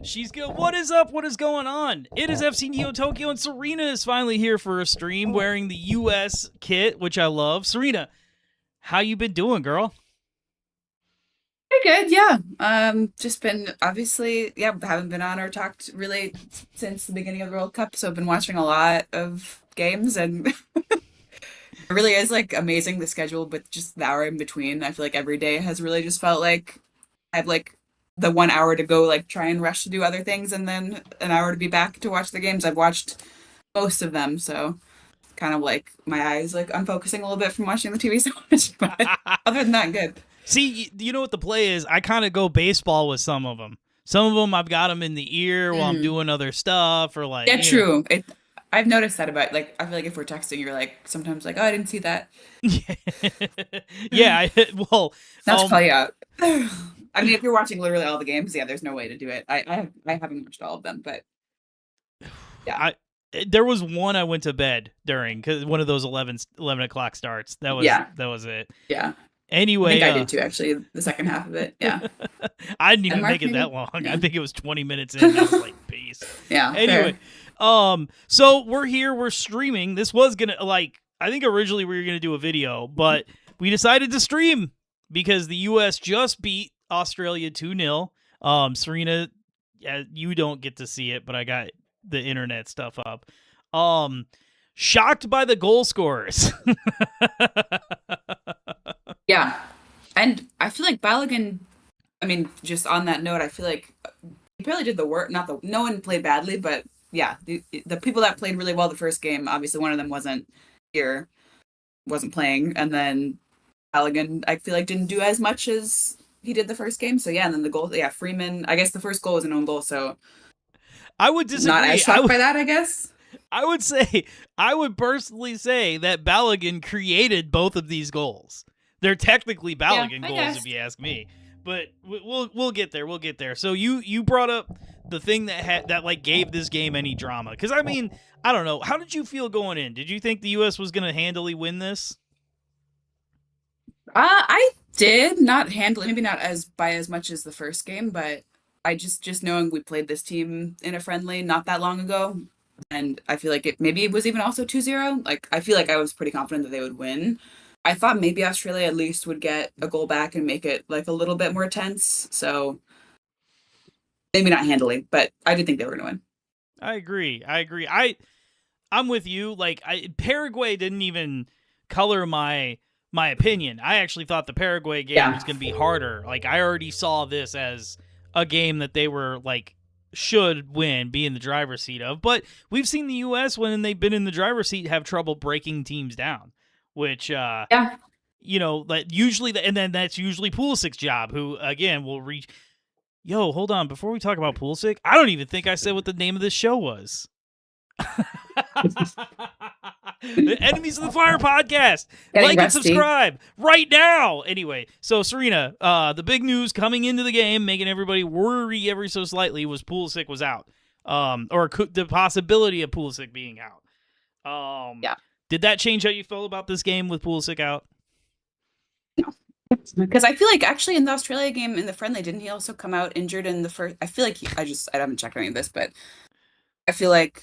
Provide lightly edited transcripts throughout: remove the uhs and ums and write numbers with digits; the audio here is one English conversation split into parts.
She's good. What is up? What is going on? It is FC Neo Tokyo, and Serena is finally here for a stream wearing the US kit, which I love. Serena, how you been doing, girl? Pretty good, yeah. Just been obviously, yeah, haven't been on or talked really since the beginning of the World Cup, so I've been watching a lot of games and it really is like amazing the schedule with just the hour in between. I feel like every day has really just felt like I have like the 1 hour to go like try and rush to do other things and then an hour to be back to watch the games. I've watched most of them, so kind of like my eyes like I'm focusing a little bit from watching the TV so much, but other than that, good. See, you know what the play is? I kind of go baseball with some of them. Some of them I've got them in the ear while I'm Mm. doing other stuff, or like, Yeah, true. I've noticed that about like I feel like if we're texting, you're like sometimes like, oh, I didn't see that. yeah. Well, Not to um, call you out. I mean, if you're watching literally all the games, yeah, there's no way to do it. I haven't watched all of them, but yeah, I there was one I went to bed during because one of those 11 o'clock starts. yeah, That was it. yeah. I Anyway, think I did too. Actually, the second half of it, yeah. I didn't And even Mark make it maybe, that long. I yeah, think it was 20 minutes in. And I was like, peace. yeah, Anyway, fair. so we're here. We're streaming. This was gonna like I think originally we were gonna do a video, but we decided to stream because the U.S. just beat Australia 2-0. Serena, yeah, you don't get to see it, but I got the internet stuff up. Um, Shocked by the goal scorers. Yeah, and I feel like Balogun. I mean, just on that note, I feel like he probably did the work. Not the no one played badly, but yeah, the people that played really well the first game, obviously one of them wasn't here, wasn't playing, and then Halligan, I feel like didn't do as much as he did the first game. So yeah, and then the goal, yeah, Freeman. I guess the first goal was an own goal, so I would not as disagree. shocked by that, I guess. I would say I would personally say that Balogun created both of these goals. They're technically Yeah, Balogun I goals, if guess. you ask me. But we'll get there. We'll get there. So you brought up the thing that like gave this game any drama because I mean I don't know. How did you feel going in? Did you think the U.S. was going to handily win this? I did not handle it, maybe not as by as much as the first game, but I just knowing we played this team in a friendly not that long ago, and I feel like it maybe it was even also 2-0. Like I feel like I was pretty confident that they would win. I thought maybe Australia at least would get a goal back and make it like a little bit more tense. So maybe not handily, but I did think they were going to win. I agree. I'm with you. Like Paraguay didn't even color my opinion. I actually thought the Paraguay game Yeah. was going to be harder. Like I already saw this as a game that they were like should win, be in the driver's seat of. But we've seen the U.S. when they've been in the driver's seat have trouble breaking teams down, which Yeah. that usually and then that's usually Pulisic's job, who again will reach. Yo, hold on. Before we talk about Pulisic, I don't even think I said what the name of this show was. The Enemies of the Fire podcast. Getting Like and rusty. subscribe right now. Anyway, so Serena, the big news coming into the game, making everybody worry ever so slightly, was Pulisic was out, or the possibility of Pulisic being out. Um, Yeah. did that change how you felt about this game with Pulisic out? No. Because I feel like actually in the Australia game in the friendly, didn't he also come out injured in the first? I feel like I haven't checked any of this, but I feel like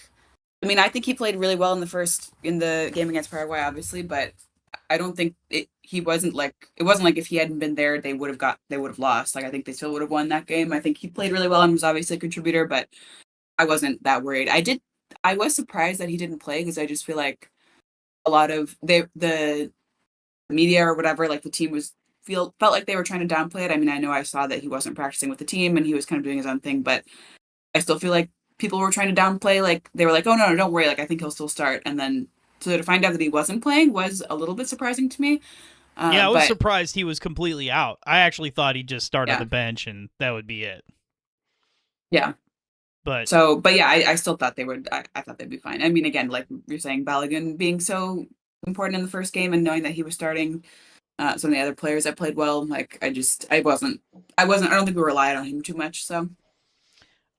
I mean I think he played really well in the game against Paraguay, obviously, but I don't think he wasn't like it wasn't like if he hadn't been there they would have lost. Like I think they still would have won that game. I think he played really well and was obviously a contributor, but I wasn't that worried. I was surprised that he didn't play because I just feel like a lot of the media or whatever, like the team felt like they were trying to downplay it. I mean, I know I saw that he wasn't practicing with the team and he was kind of doing his own thing, but I still feel like people were trying to downplay. Like they were like, "Oh no, don't worry. Like I think he'll still start." And then so to find out that he wasn't playing was a little bit surprising to me. Yeah, I was But surprised he was completely out. I actually thought he'd just start on yeah, the bench and that would be it. yeah. But So, but yeah, I still thought they would. I thought they'd be fine. I mean, again, like you're saying, Balogun being so important in the first game and knowing that he was starting some of the other players that played well. Like I don't think we relied on him too much. So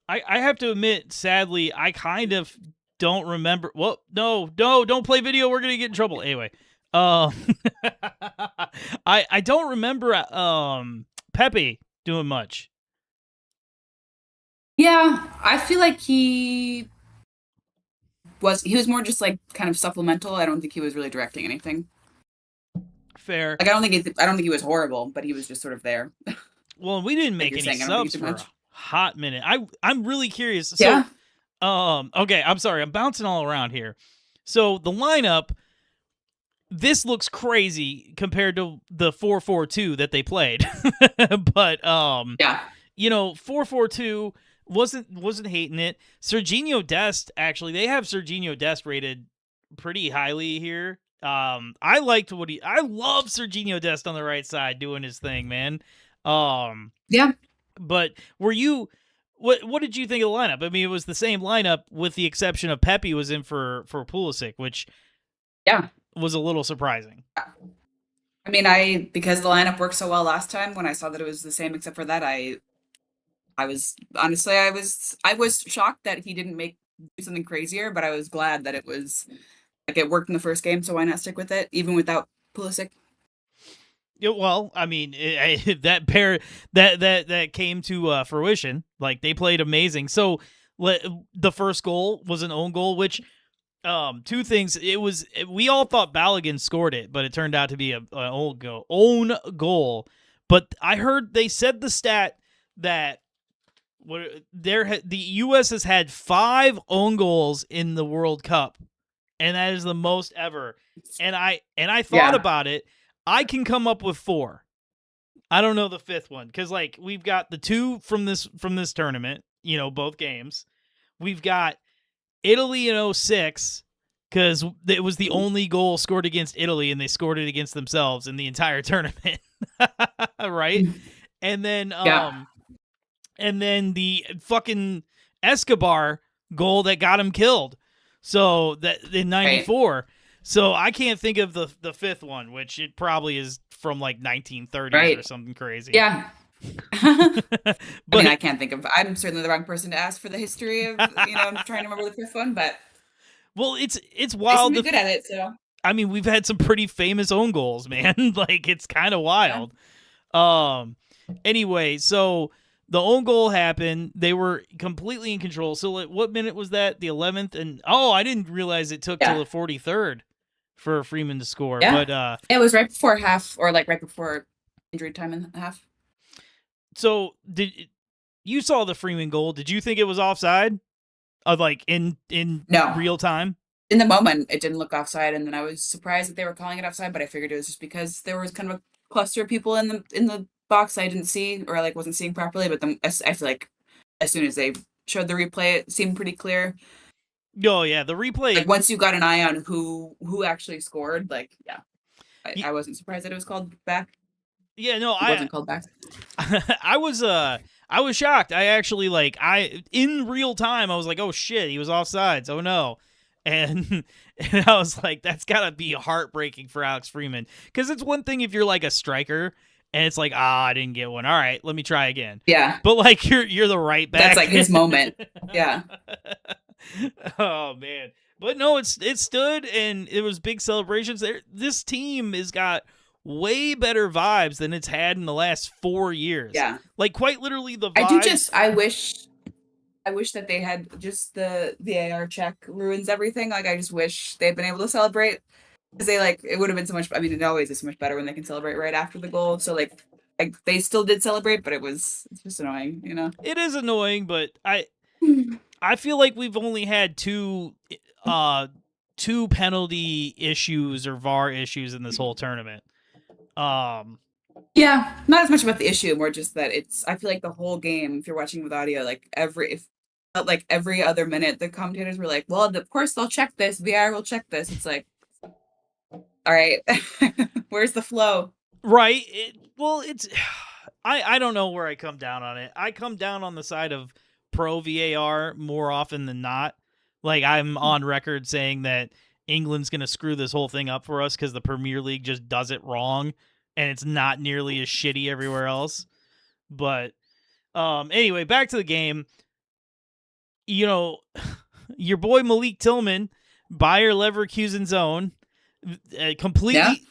I have to admit, sadly, I kind of don't remember. Well, no, don't play video. We're gonna get in trouble. Anyway, um, I don't remember Pepe doing much. Yeah, I feel like he was more just like kind of supplemental. I don't think he was really directing anything. Fair. Like I don't think he was horrible, but he was just sort of there. Well, we didn't Like make you're any saying, I don't think he subs did for a much. hot minute. I'm really curious. So, Yeah. okay, I'm sorry. I'm bouncing all around here. So, the lineup, this looks crazy compared to the 4-4-2 that they played. But 4-4-2 wasn't hating it. Serginho Dest, actually, they have Serginho Dest rated pretty highly here. I liked I love Serginho Dest on the right side doing his thing, man. Um Yeah. but were you what did you think of the lineup? I mean, it was the same lineup with the exception of Pepe was in for Pulisic, which Yeah. was a little surprising. I mean, because the lineup worked so well last time, when I saw that it was the same except for that, I was honestly I was shocked that he didn't do something crazier, but I was glad that it was like it worked in the first game, so why not stick with it even without Pulisic? Yeah, well, I mean, that pair that came to fruition. Like they played amazing. So the first goal was an own goal, which two things. We all thought Balogun scored it, but it turned out to be an own goal. But I heard they said the stat that the U.S. has had 5 own goals in the World Cup, and that is the most ever. And I thought Yeah. about it. I can come up with 4. I don't know the 5th one because like we've got the 2 from this tournament, both games. We've got Italy in '06 because it was the only goal scored against Italy, and they scored it against themselves in the entire tournament, right? And then Yeah. the fucking Escobar goal that got him killed. So that in Right. '94. So I can't think of the 5th one, which it probably is from like 1930s or Right. something crazy. Yeah. I mean, But I'm certainly the wrong person to ask for the history of, I'm trying to remember the fifth one, but well, it's they seem wild. to be good at it, so I mean, we've had some pretty famous own goals, man. Like it's kind of yeah. wild. Um. Anyway, so the own goal happened. They were completely in control. So, like, what minute was that? The 11th, and I didn't realize it took till Yeah. the 43rd for Freeman to score. Yeah. But It was right before half, or like right before injury time in half. so did you saw the Freeman goal? Did you think it was offside? Of like in No. real time? In the moment, it didn't look offside, and then I was surprised that they were calling it offside, but I figured it was just because there was kind of a cluster of people in the box I didn't see, or like wasn't seeing properly. But then I feel like as soon as they showed the replay, it seemed pretty clear. Oh yeah, the replay. Like once you got an eye on who actually scored, like yeah, I wasn't surprised that it was called back. Yeah, no, It wasn't called back. I was shocked. I actually in real time I was like, "Oh shit, he was offsides. Oh no." And and I was like, that's got to be heartbreaking for Alex Freeman cuz it's one thing if you're like a striker and it's like, "Ah, I didn't get one. All right, let me try again." Yeah, But like you're the right that's back. like his moment. Yeah, Oh man. But no, it stood and it was big celebrations. This team has got way better vibes than it's had in the last 4 years. yeah. Like quite literally the I do vibes. just I wish that they had just the VAR check ruins everything. Like I just wish they'd been able to celebrate because they like it would have been so much. I mean, it always is so much better when they can celebrate right after the goal. So like they still did celebrate, but it's just annoying. It is annoying, but I feel like we've only had uh two penalty issues or VAR issues in this whole tournament. Um Yeah, not as much about the issue, more just that it's. I feel like the whole game, if you're watching with audio, like if felt like every other minute, the commentators were like, "Well, of course they'll check this. VR will check this." It's like, all right, where's the flow? right. Well, it's I don't know where I come down on it. I come down on the side of pro VAR more often than not. Like I'm on record saying that England's going to screw this whole thing up for us cuz the Premier League just does it wrong and it's not nearly as shitty everywhere else. But anyway, back to the game. You know, your boy Malik Tillman, Bayer Leverkusen's own, Yeah, completely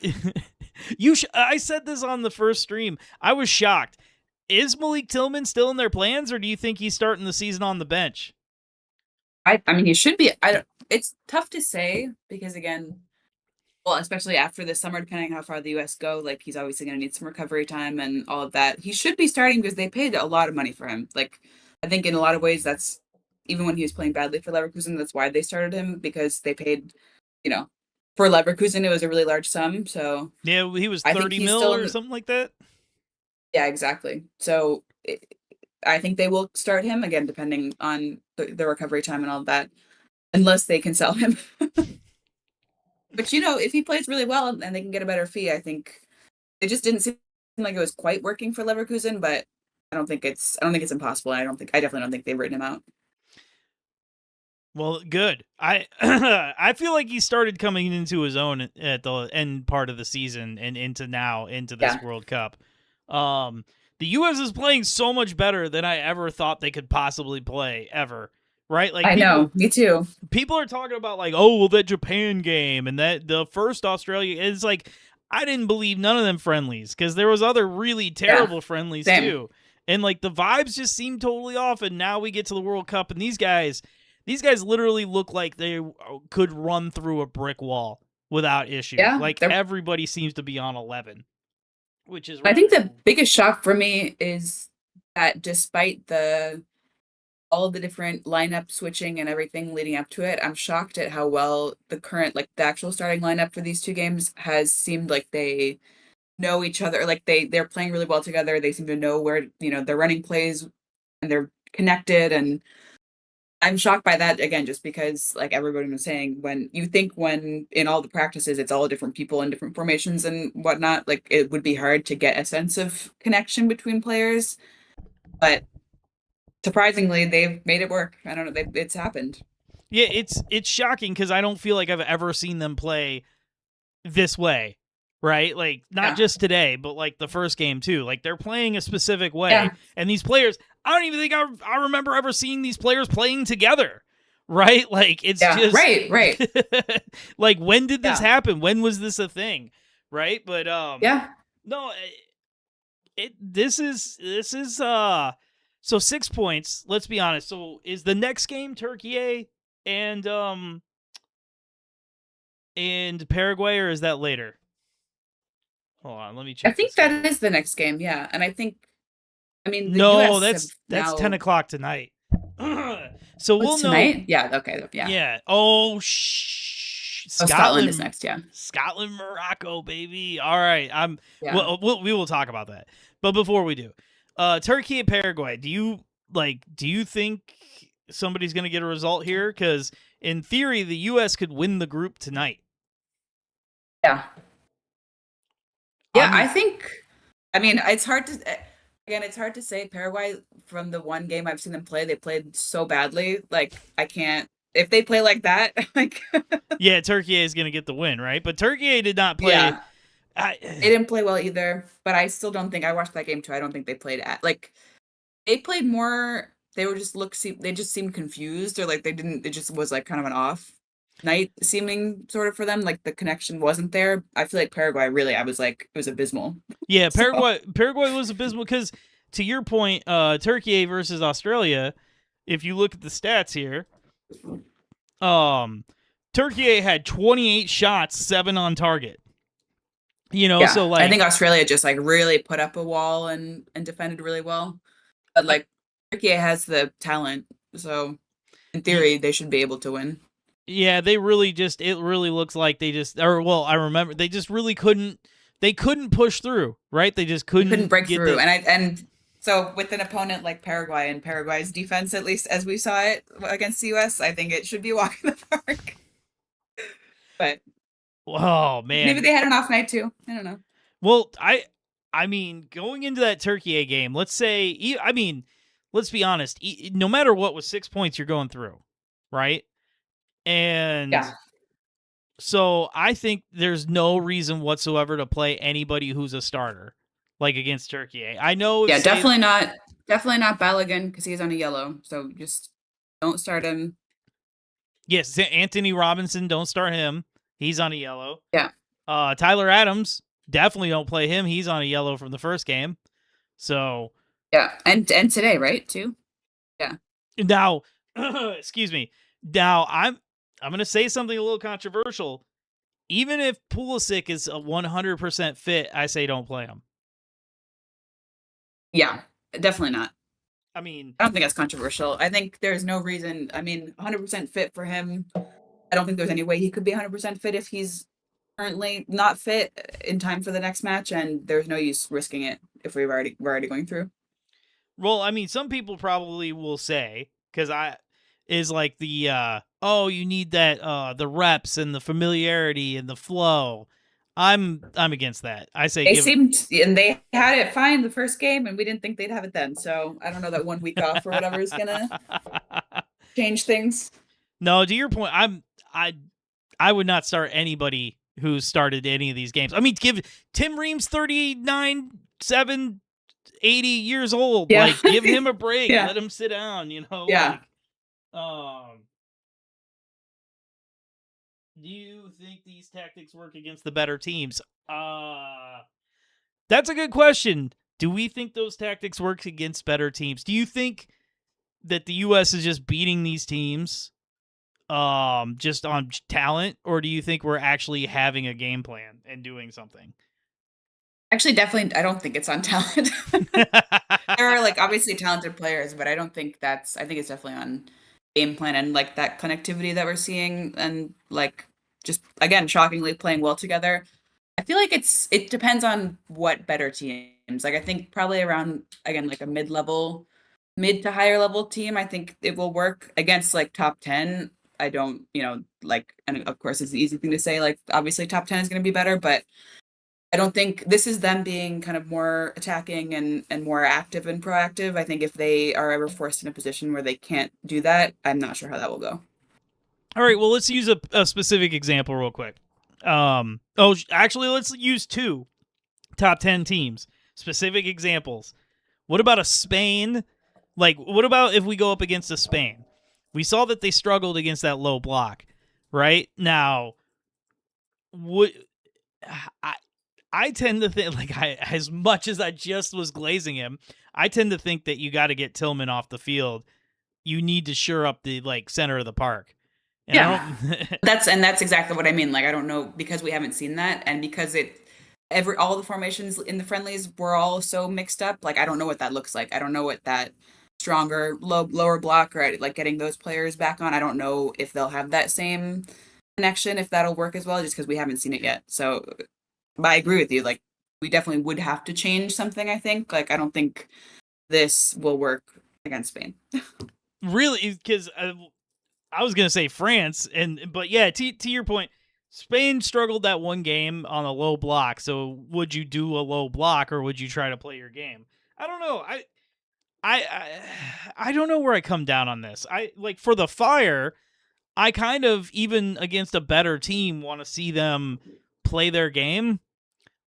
I said this on the first stream. I was shocked. is Malik Tillman still in their plans, or do you think he's starting the season on the bench? I mean, he should be. I don't. It's tough to say because again, well, especially after the summer, depending on how far the U.S. go, like he's obviously going to need some recovery time and all of that. He should be starting because they paid a lot of money for him. Like, I think in a lot of ways, that's even when he was playing badly for Leverkusen, that's why they started him because they paid, you know, for Leverkusen, it was a really large sum. So Yeah, he was I think 30 he's mil still in or the, something like that. yeah, exactly. So I think they will start him again, depending on the recovery time and all of that, unless they can sell him. But if he plays really well and they can get a better fee, I think it just didn't seem like it was quite working for Leverkusen. But I don't think it's impossible. I definitely don't think they've written him out. Well, good. I I feel like he started coming into his own at the end part of the season and into this Yeah, World Cup. The U.S. is playing so much better than I ever thought they could possibly play ever. Right? Like I know. Me too. people are talking about like, oh, well, that Japan game and that the first Australia. It's like I didn't believe none of them friendlies because there was other really Yeah, terrible friendlies same. too, and like the vibes just seem totally off. And now we get to the World Cup, and these guys literally look like they could run through a brick wall without issue. Yeah, Like everybody seems to be on 11, which is I rather think the cool. biggest shock for me is that despite the all the different lineup switching and everything leading up to it, I'm shocked at how well the current, like the actual starting lineup for these two games has seemed like they know each other. Like they're playing really well together. They seem to know where, they're running plays and they're connected. And I'm shocked by that again, just because like everybody was saying, when in all the practices, it's all different people in different formations and whatnot, like it would be hard to get a sense of connection between players. But surprisingly, they've made it work. I don't know. It's happened. Yeah, it's shocking because I don't feel like I've ever seen them play this way, right? Like not Yeah. just today, but like the first game too. Like they're playing a specific way, Yeah. and these players, I don't even think I remember ever seeing these players playing together, right? Like it's Yeah. just Right. Right. like when did this Yeah. happen? When was this a thing, right? But Yeah. no, so 6 points. Let's be honest. So is the next game Turkey and and Paraguay, or is that later? Hold on, let me I check the think that schedule. is the next game. Yeah. And I mean, the No, US have that's now. 10 o'clock tonight. So Oh, we'll it's know. tonight? Yeah. Okay. Yeah. Yeah. Oh, Oh, Scotland is Scotland, next. Yeah. Scotland, Morocco, baby. All right, Yeah. we will talk about that. But before we do, Turkey and Paraguay. Do you think somebody's going to get a result here? Because in theory, the U.S. could win the group tonight. Yeah. Yeah. I'm I mean, it's hard to say. Paraguay, from the one game I've seen them play, they played so badly. Like, I can't, if they play like that, like, Yeah, Turkey is going to get the win, right? But Turkey did not play. yeah. They didn't play well either, but I still don't think I watched that game too. I don't think they played like they played more. They were just they just seemed confused or like they didn't. It just was like kind of an off night seeming sort of for them. Like the connection wasn't there. I feel like Paraguay really. I was like it was abysmal. Yeah, So Paraguay was abysmal because, to your point, Turkey versus Australia. If you look at the stats here, Turkey had 28 shots, 7 on target. yeah, So I think like, Australia just like really put up a wall and defended really well. But like Turkey has the talent, so in theory they should be able to win. yeah, it really looks like they just, or well, I remember they just really couldn't push through, right? They just They couldn't couldn't break get through, the, and so with an opponent like Paraguay and Paraguay's defense, at least as we saw it against the US, I think it should be a walk in the park. But oh maybe man. they had an off night too. I don't know. Well, I mean, going into that Turkey A game, let's say, I mean, let's be honest, no matter what, with 6 points, you're going through, right? And Yeah, so I think there's no reason whatsoever to play anybody who's a starter, like against Turkey A. I know if yeah, say definitely not Balogun because he's on a yellow. So just don't start him. yes, Anthony Robinson, don't start him. He's on a yellow. Yeah, Tyler Adams, definitely don't play him. He's on a yellow from the first game. So Yeah, and today, right? Too. Yeah. Now, excuse me. Now I'm going to say something a little controversial. Even if Pulisic is a 100% fit, I say don't play him. Yeah, definitely not. I mean, I don't think that's controversial. I think there's no reason. I mean, 100% fit for him. I don't think there's any way he could be 100% fit if he's currently not fit in time for the next match, and there's no use risking it if we're already going through. well, I mean, some people probably will say because I is like the oh, you need that the reps and the familiarity and the flow. I'm against that. I say They give seemed and they had it fine the first game, and we didn't think they'd have it then. So I don't know that 1 week off or whatever is gonna change things. No, to your point, I I would not start anybody who started any of these games. I mean, give Tim Reams 39, 7, 80 years old. Yeah, Like, give him a break. yeah, Let him sit down, you know? yeah. Like, do you think these tactics work against the better teams? That's a good question. Do we think those tactics work against better teams? Do you think that the US is just beating these teams just on talent, or do you think we're actually having a game plan and doing something? Actually, definitely, I don't think it's on talent. There are like obviously talented players, but I don't think that's. I think it's definitely on game plan and like that connectivity that we're seeing, and like just again shockingly playing well together. I feel like it depends on what better teams. Like I think probably around again like a mid to higher level team. I think it will work against like top 10. I don't, like, and of course it's an easy thing to say. Like obviously top 10 is going to be better, but I don't think this is them being kind of more attacking and more active and proactive. I think if they are ever forced in a position where they can't do that, I'm not sure how that will go. All right, well, let's use a specific example real quick. Actually, let's use two top 10 teams, specific examples. What about a Spain? Like, what about if we go up against a Spain? We saw that they struggled against that low block, right? Now, would I? I tend to think, like, as much as I just was glazing him, I tend to think that you got to get Tillman off the field. You need to shore up the like center of the park, and I Yeah. don't. That's exactly what I mean. Like I don't know because we haven't seen that and because all the formations in the friendlies were all so mixed up. Like I don't know what that looks like. I don't know what that stronger lower block or like getting those players back on. I don't know if they'll have that same connection if that'll work as well just because we haven't seen it yet. So but I agree with you. Like we definitely would have to change something, I think. Like I don't think this will work against Spain. Really, because I was gonna say France, but yeah, to your point, Spain struggled that one game on a low block. So would you do a low block or would you try to play your game? I don't know. I don't know where I come down on this. I like for the Fire. I kind of even against a better team want to see them play their game,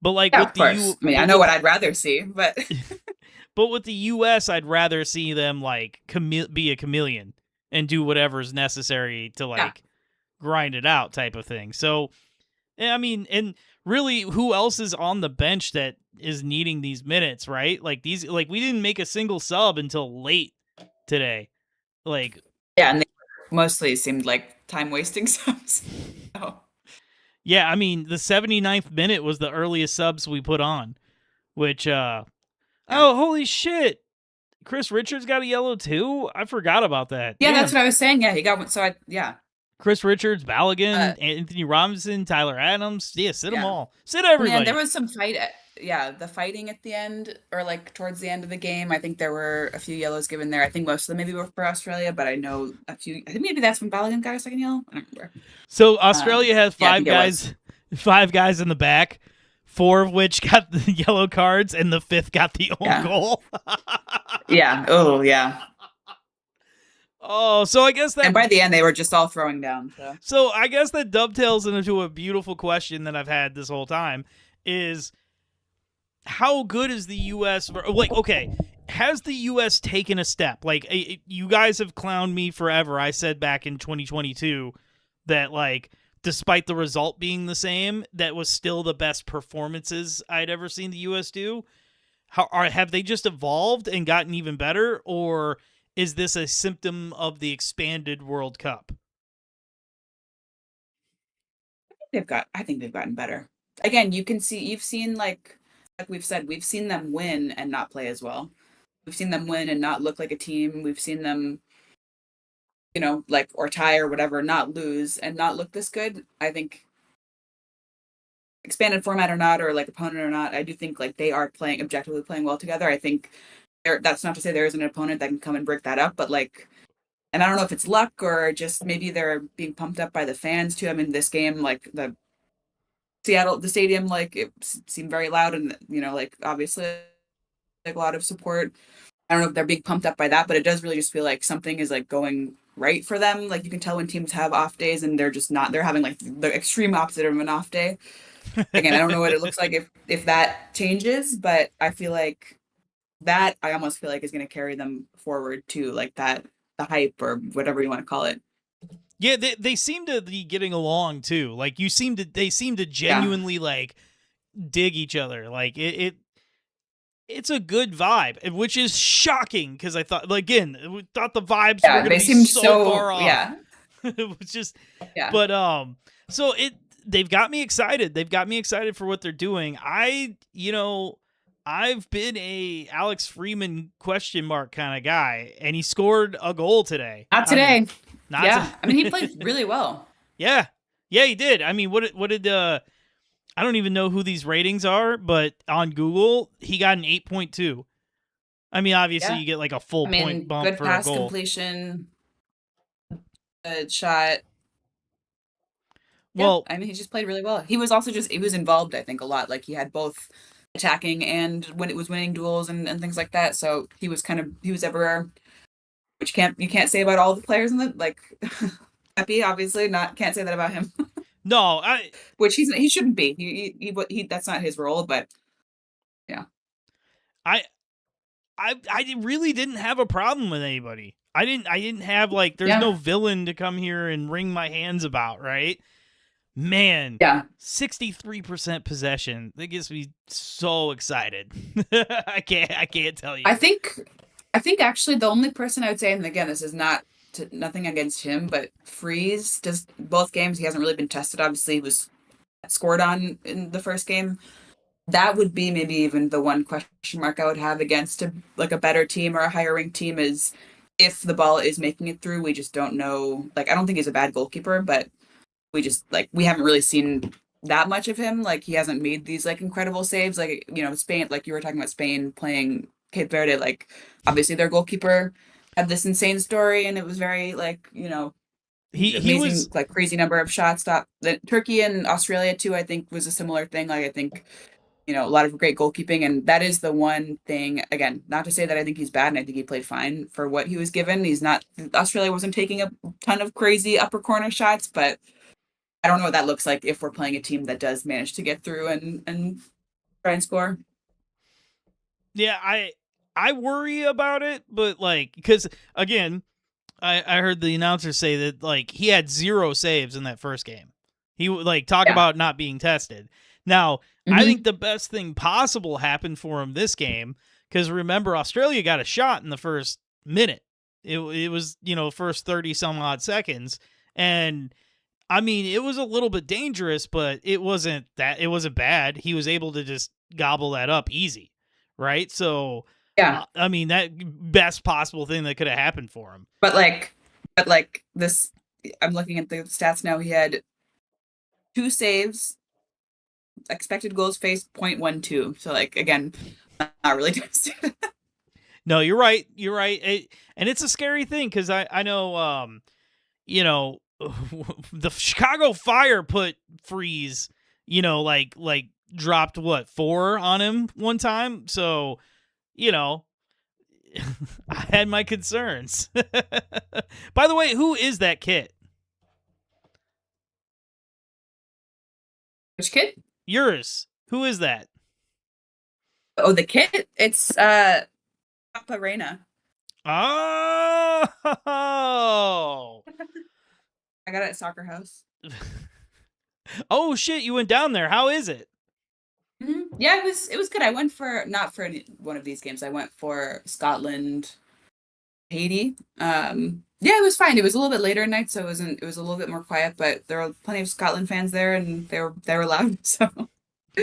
but like Yeah, with of the course. I mean, I but know with what I'd rather see, but but with the U.S., I'd rather see them like be a chameleon and do whatever's necessary to yeah. like grind it out type of thing. So, I mean, and really, who else is on the bench that is needing these minutes, right? Like we didn't make a single sub until late today. Like, Yeah, and they mostly seemed like time wasting subs. Oh. yeah, I mean, the 79th minute was the earliest subs we put on, which, Yeah. oh, holy shit. Chris Richards got a yellow too? I forgot about that. Yeah, that's Damn. what I was saying. Yeah, he got one. So yeah. Chris Richards, Uh, Balogun, Anthony Robinson, Tyler Adams. Yeah, sit them yeah. all. Sit And then there everybody. was some yeah, the fighting at the end or like towards the end of the game. I think there were a few yellows given there. I think most of them maybe were for Australia, but I know a few. I think maybe that's when Balogun got a second yellow. I don't remember. So Australia has Yeah, I five think it was. guys, five guys in the back, four of which got the yellow cards, and the fifth got the own Yeah. goal. Yeah. Oh, yeah. Oh, so I guess that. And by the end, they were just all throwing down. So So I guess that dovetails into a beautiful question that I've had this whole time: is how good is the U.S. Like, okay, has the U.S. taken a step? Like, you guys have clowned me forever. I said back in 2022 that, like, despite the result being the same, that was still the best performances I'd ever seen the U.S. do. Have they just evolved and gotten even better, or is this a symptom of the expanded World Cup? I think they've gotten better. Again, you've seen like we've said, we've seen them win and not play as well. We've seen them win and not look like a team. We've seen them, like or tie or whatever, not lose and not look this good. I think expanded format or not, or like opponent or not, I do think like they are playing objectively playing well together. I think that's not to say there isn't an opponent that can come and break that up, but like, and I don't know if it's luck or just maybe they're being pumped up by the fans too. I mean, this game, like the stadium, like it seemed very loud and, like obviously like a lot of support. I don't know if they're being pumped up by that, but it does really just feel like something is like going right for them. Like you can tell when teams have off days and they're just not, they're having like the extreme opposite of an off day. Again, I don't know what it looks like if that changes, but I feel like that I almost feel like is going to carry them forward to like that the hype or whatever you want to call it. Yeah, they seem to be getting along too. Like they seem to Yeah. genuinely like dig each other. Like it's a good vibe, which is shocking because I thought, like, again, we thought the vibes were Yeah, going to they be seem so so far off. yeah. It was just, Yeah. but so they've got me excited. They've got me excited for what they're doing. I've been a Alex Freeman question mark kind of guy, and he scored a goal today. Not I mean, today. not to, Yeah. I mean, he played really well. yeah, he did. I mean, what did I don't even know who these ratings are, but on Google he got an 8.2. I mean, obviously Yeah. you get like a full I point mean, bump good for a pass goal. completion, good shot. Yeah. Well, I mean, he just played really well. He was involved, I think, a lot. Like he had both attacking and when it was winning duels and things like that. So he was everywhere, which you can't say about all the players in the like Pepe, obviously not can't say that about him. no, Which he shouldn't be. He that's not his role, but yeah. I I really didn't have a problem with anybody. I didn't have like there's no Yeah. villain to come here and wring my hands about, right? Man, Yeah. 63% possession. That gets me so excited. I can't tell you. I think actually the only person I would say, and again, this is nothing against him, but Freeze does both games. He hasn't really been tested. Obviously, he was scored on in the first game. That would be maybe even the one question mark I would have against like a better team or a higher ranked team is if the ball is making it through. We just don't know. Like I don't think he's a bad goalkeeper, but we just like we haven't really seen that much of him. Like he hasn't made these like incredible saves. Like Spain, like you were talking about Spain playing Cape Verde. Like obviously their goalkeeper had this insane story, and it was very like He amazing was like crazy number of shots. Stop. The Turkey and Australia too. I think was a similar thing. Like I think a lot of great goalkeeping, and that is the one thing. Again, not to say that I think he's bad, and I think he played fine for what he was given. He's not. Australia wasn't taking a ton of crazy upper corner shots, but I don't know what that looks like if we're playing a team that does manage to get through and try and score. yeah, I worry about it, but like because again, I heard the announcer say that like he had 0 saves in that first game. He like talk Yeah. about not being tested. Now, I Hmm. think the best thing possible happened for him this game because remember Australia got a shot in the first minute. It was first 30 some odd seconds, and I mean it was a little bit dangerous, but it wasn't bad. He was able to just gobble that up easy, right? So Yeah. I mean that best possible thing that could have happened for him. But this, I'm looking at the stats now. He had 2 saves, expected goals faced 0.12. So like again, not really tested. No, you're right. You're right. And it's a scary thing because I know, the Chicago Fire put Freeze, like dropped what 4 on him one time. So, you know, I had my concerns. By the way, who is that kid? Which kid? Yours. Who is that? Oh, the kid. It's Papa Reina. Oh. I got it at Soccer House. Oh shit, you went down there. How is it? Yeah, it was good. I went for not for one of these games. I went for Scotland, Haiti. Yeah, it was fine. It was a little bit later at night, so it was a little bit more quiet, but there were plenty of Scotland fans there and they were loud. So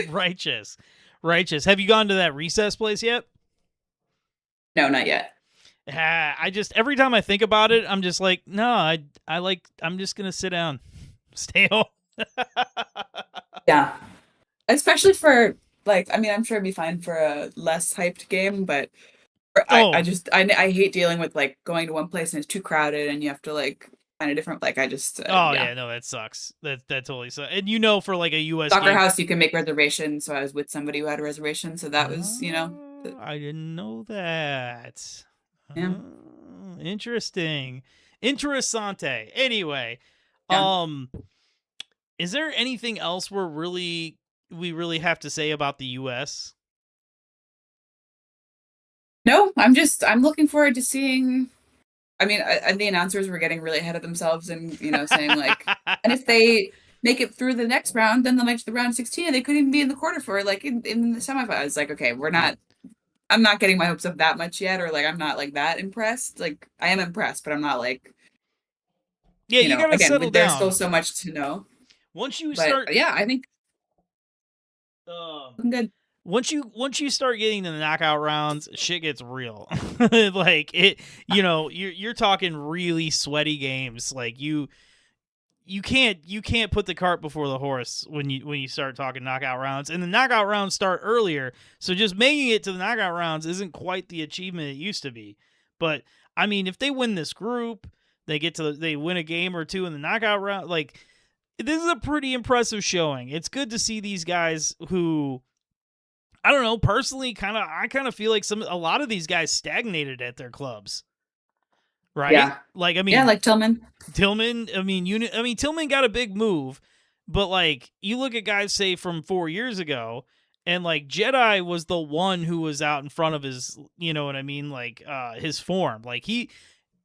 Righteous. Righteous. Have you gone to that recess place yet? no, not yet. I just every time I think about it, I'm just like, no, I'm just gonna sit down, stay home. Yeah. Especially for like I mean, I'm sure it'd be fine for a less hyped game, but I Oh, just I hate dealing with like going to one place and it's too crowded and you have to like find a different like I just oh yeah. yeah, no, that sucks. That totally sucks. And you know, for like a U.S. Soccer game. house you can make reservations, so I was with somebody who had a reservation, so that was, Oh, I didn't know that. yeah. Interesting. Interessante. Anyway, Yeah. um, is there anything else we really have to say about the U.S.? No, I'm looking forward to seeing I mean, the announcers were getting really ahead of themselves and, saying like and if they make it through the next round, then they'll make it to the round 16 and they couldn't even be in the quarter for like in the semifinals. It's like, okay, I'm not getting my hopes up that much yet, or like I'm not like that impressed. Like I am impressed, but I'm not like, Yeah, you got to again, settle there's still down. so much to know. Once you But start yeah, I think um I'm good. once you start getting to the knockout rounds, shit gets real. Like it, you're talking really sweaty games. Like you can't put the cart before the horse when you start talking knockout rounds, and the knockout rounds start earlier. So just making it to the knockout rounds isn't quite the achievement it used to be. But I mean, if they win this group, they win a game or two in the knockout round. Like this is a pretty impressive showing. It's good to see these guys who I don't know, personally I kind of feel like a lot of these guys stagnated at their clubs, right? Yeah. Like I Yeah, mean, like Tillman. Tillman, I mean Tillman got a big move, but like you look at guys say from 4 years ago and like Jedi was the one who was out in front of his, you know what I mean, like his form. Like he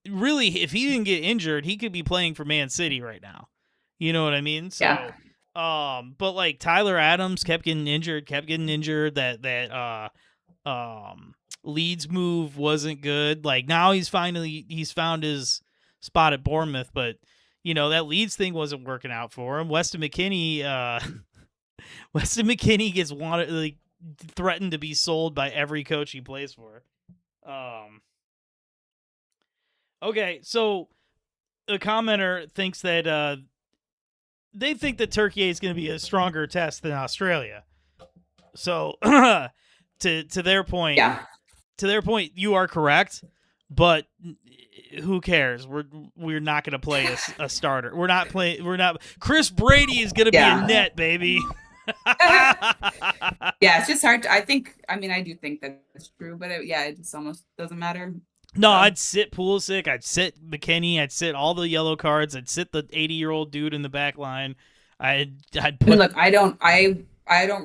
really if he didn't get injured, he could be playing for Man City right now. You know what I mean? Yeah. So but like Tyler Adams kept getting injured, that Leeds move wasn't good. Like now he's found his spot at Bournemouth, but that Leeds thing wasn't working out for him. Weston McKennie, Weston McKennie gets wanted like threatened to be sold by every coach he plays for. Okay, so a commenter thinks that they think that Turkey is going to be a stronger test than Australia. So to their point, Yeah. you are correct, but who cares? We're not going to play a starter. We're not playing. We're not. Chris Brady is going to be in Yeah. net, baby. Yeah, it's just hard I think I mean I do think that it's true, but yeah, it just almost doesn't matter. No, So I'd sit Pulisic. I'd sit McKennie. I'd sit all the yellow cards. I'd sit the 80-year-old dude in the back line. I'd I mean, put look, I don't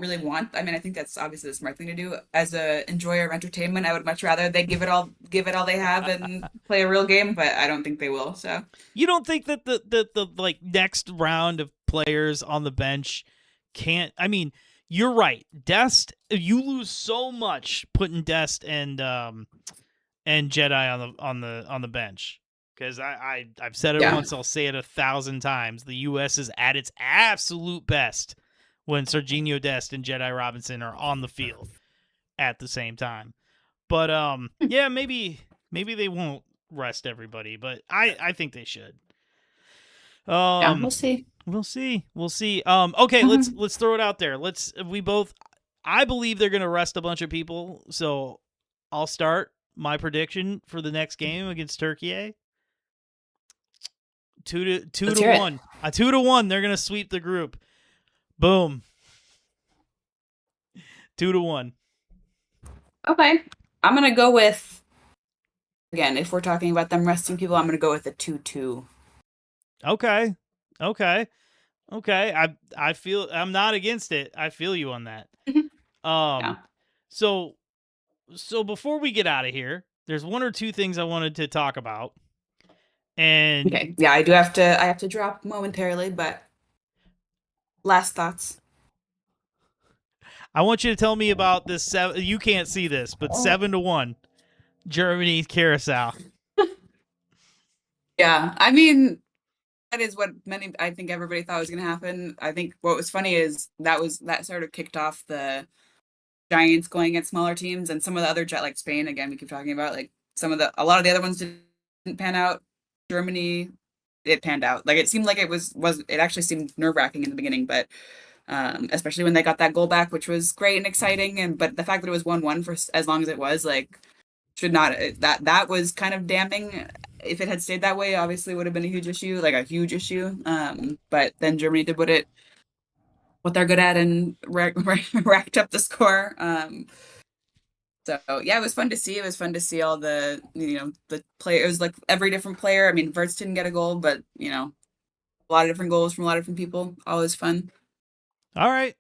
really want. I mean, I think that's obviously the smart thing to do. As a enjoyer of entertainment, I would much rather they give it all they have and play a real game, but I don't think they will. So You don't think that the like next round of players on the bench can't? I mean, you're right. Dest, you lose so much putting Dest and Jedi on the bench because I've said it yeah, once. I'll say it 1,000 times. The U.S. is at its absolute best when Serginho Dest and Jedi Robinson are on the field at the same time. But yeah, maybe they won't rest everybody, but I think they should. yeah, Um, we'll see. we'll see. We'll see. Okay, Mhm. let's throw it out there. We both. I believe they're gonna rest a bunch of people, so I'll start my prediction for the next game against Turkey. Two Let's to hear it. one. A 2-1. They're gonna sweep the group. Boom. 2-1. Okay, I'm gonna go with again. If we're talking about them resting people, I'm gonna go with a 2-2. Okay. Okay. Okay. I feel I'm not against it. I feel you on that. Yeah. Um so before we get out of here, there's one or two things I wanted to talk about. And Okay. Yeah, I do have to. I have to drop momentarily, but last thoughts. I want you to tell me about this. You can't see this, but 7-1, Germany, Carousel. Yeah, I mean, that is what I think everybody thought was going to happen. I think what was funny is that sort of kicked off the Giants going against smaller teams, and some of the other like Spain again. We keep talking about like a lot of the other ones didn't pan out. Germany, it panned out. Like it seemed like it actually seemed nerve-wracking in the beginning, but especially when they got that goal back, which was great and exciting. But the fact that it was 1-1 for as long as it was, like, should not that was kind of damning. If it had stayed that way, obviously would have been a huge issue, like a huge issue. But then Germany did what they're good at and racked up the score. So yeah, it was fun to see. It was fun to see all the the players, like every different player. I mean, Verts didn't get a goal, but a lot of different goals from a lot of different people. Always fun. All right.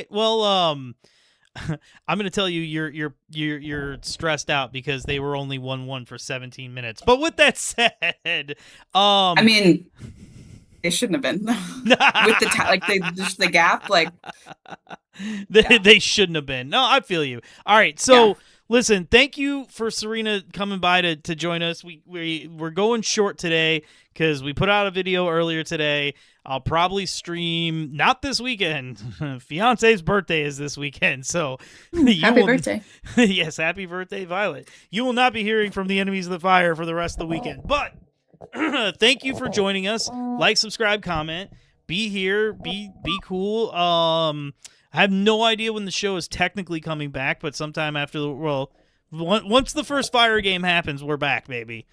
Well, I'm going to tell you you're stressed out because they were only 1-1 for 17 minutes. But with that said, I mean, they shouldn't have been with the gap, like they shouldn't have been. No, I feel you. All right, so listen, thank you for Serena coming by to join us. We're going short today because we put out a video earlier today. I'll probably stream not this weekend. Fiance's birthday is this weekend, so happy birthday. Yes, happy birthday, Violet. You will not be hearing from the enemies of the fire for the rest of the weekend, but thank you for joining us. Like, subscribe, comment. Be here. Be cool. I have no idea when the show is technically coming back, but sometime after once the first fire game happens, we're back, baby.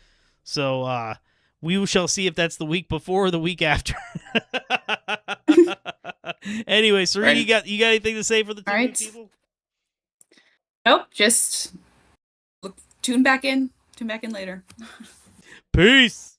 So we shall see if that's the week before or the week after. Anyway, Serena, you got anything to say for the people? Nope. Just tune back in. Tune back in later. Peace.